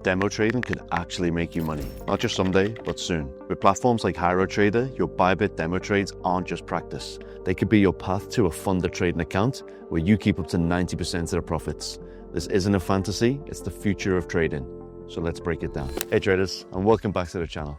demo trading could actually make you money. Not just someday, but soon. With platforms like HyroTrader, your ByBit demo trades aren't just practice. They could be your path to a funded trading account where you keep up to 90% of the profits. This isn't a fantasy, it's the future of trading. So let's break it down. Hey traders, and welcome back to the channel.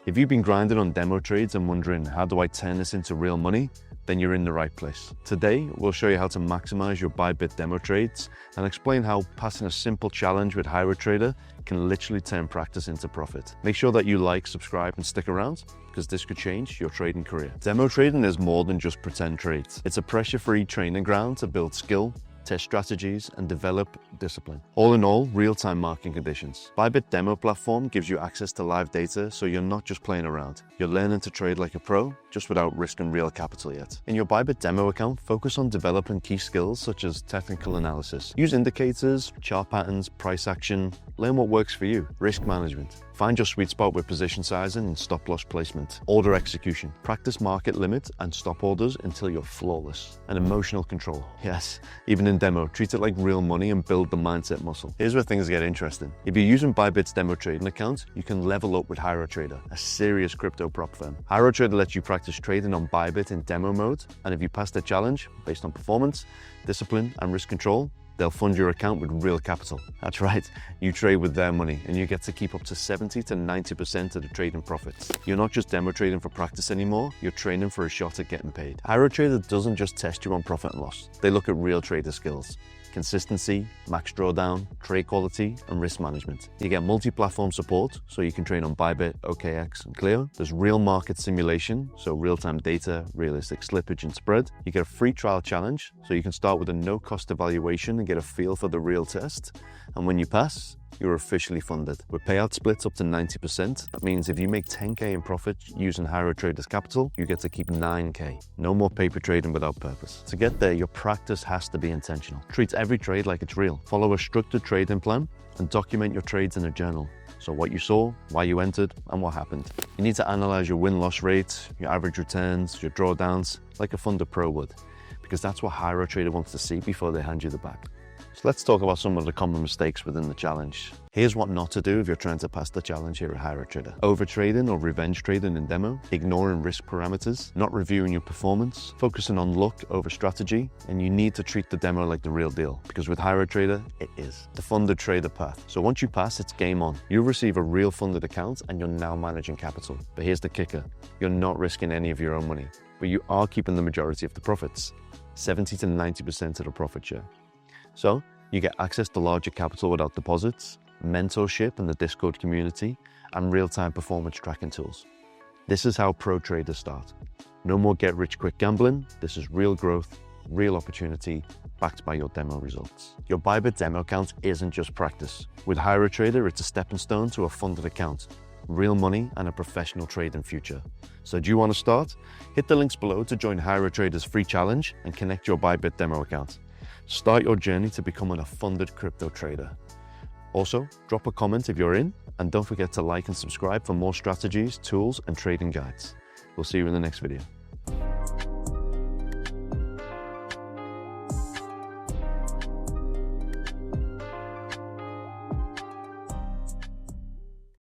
If you've been grinding on demo trades and wondering, how do I turn this into real money? Then you're in the right place. Today, we'll show you how to maximize your ByBit demo trades and explain how passing a simple challenge with HyroTrader can literally turn practice into profit. Make sure that you like, subscribe, and stick around because this could change your trading career. Demo trading is more than just pretend trades. It's a pressure-free training ground to build skill, test strategies, and develop discipline. All in all, real-time market conditions. ByBit Demo Platform gives you access to live data, so you're not just playing around. You're learning to trade like a pro, just without risking real capital yet. In your ByBit Demo account, focus on developing key skills such as technical analysis. Use indicators, chart patterns, price action. Learn what works for you. Risk management. Find your sweet spot with position sizing and stop loss placement. Order execution. Practice market limits and stop orders until you're flawless. And emotional control. Yes, even in demo, treat it like real money and build the mindset muscle. Here's where things get interesting. If you're using ByBit's demo trading account, you can level up with HyroTrader, a serious crypto prop firm. HyroTrader lets you practice trading on ByBit in demo mode, and if you pass the challenge based on performance, discipline, and risk control, they'll fund your account with real capital. That's right, you trade with their money and you get to keep up to 70 to 90% of the trading profits. You're not just demo trading for practice anymore, you're training for a shot at getting paid. HyroTrader doesn't just test you on profit and loss. They look at real trader skills. Consistency, max drawdown, trade quality, and risk management. You get multi-platform support, so you can trade on ByBit, OKX, and Clio. There's real market simulation, so real-time data, realistic slippage and spread. You get a free trial challenge, so you can start with a no-cost evaluation and get a feel for the real test. And when you pass, you're officially funded. With payout splits up to 90%, that means if you make 10K in profit using HyroTrader's capital, you get to keep 9K. No more paper trading without purpose. To get there, your practice has to be intentional. Treat every trade like it's real. Follow a structured trading plan and document your trades in a journal. So what you saw, why you entered, and what happened. You need to analyze your win-loss rates, your average returns, your drawdowns, like a funded pro would, because that's what HyroTrader wants to see before they hand you the bag. So let's talk about some of the common mistakes within the challenge. Here's what not to do if you're trying to pass the challenge here at HyroTrader. Overtrading or revenge trading in demo, ignoring risk parameters, not reviewing your performance, focusing on luck over strategy, and you need to treat the demo like the real deal, because with HyroTrader, it is the funded trader path. So once you pass, it's game on. You'll receive a real funded account and you're now managing capital. But here's the kicker. You're not risking any of your own money, but you are keeping the majority of the profits, 70 to 90% of the profit share. So you get access to larger capital without deposits, mentorship in the Discord community, and real-time performance tracking tools. This is how pro traders start. No more get-rich-quick gambling. This is real growth, real opportunity, backed by your demo results. Your ByBit demo account isn't just practice. With HyroTrader, it's a stepping stone to a funded account, real money, and a professional trading future. So do you want to start? Hit the links below to join HyroTrader's free challenge and connect your ByBit demo account. Start your journey to becoming a funded crypto trader. Also, drop a comment if you're in, and don't forget to like and subscribe for more strategies, tools, and trading guides. We'll see you in the next video.